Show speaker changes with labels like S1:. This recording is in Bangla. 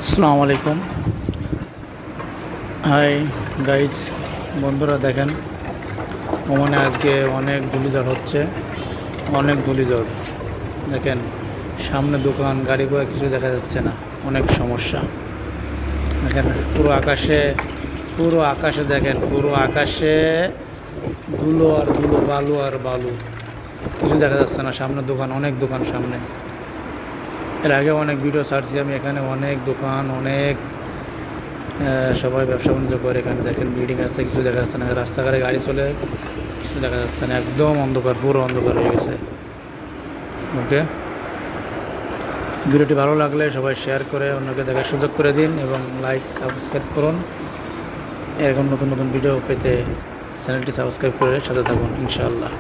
S1: আসসালামু আলাইকুম। হাই গাইজ, বন্ধুরা দেখেন, ওমানে আজকে অনেক ধূলিঝড় হচ্ছে, অনেক ধূলিঝড়। দেখেন সামনে দোকান, গাড়ি ঘোড়া কিছু দেখা যাচ্ছে না, অনেক সমস্যা। দেখেন পুরো আকাশে দেখেন, পুরো আকাশে ধুলো আর ধুলো, বালু আর বালু, কিছু দেখা যাচ্ছে না। সামনে দোকান, অনেক দোকান সামনে। এর আগে অনেক ভিডিও ছাড়ছি আমি, এখানে অনেক দোকান, অনেক সবাই ব্যবসা বাণিজ্য করে। এখানে দেখেন বিল্ডিং আছে, কিছু দেখা যাচ্ছে না। রাস্তাঘাটে গাড়ি চলে, কিছু দেখা যাচ্ছে না, একদম অন্ধকার, পুরো অন্ধকার হয়ে গেছে। ওকে, ভিডিওটি ভালো লাগলে সবাই শেয়ার করে অন্যকে দেখার সুযোগ করে দিন এবং লাইক সাবস্ক্রাইব করুন। এরকম নতুন নতুন ভিডিও পেতে চ্যানেলটি সাবস্ক্রাইব করে সাথে থাকুন ইনশাআল্লাহ।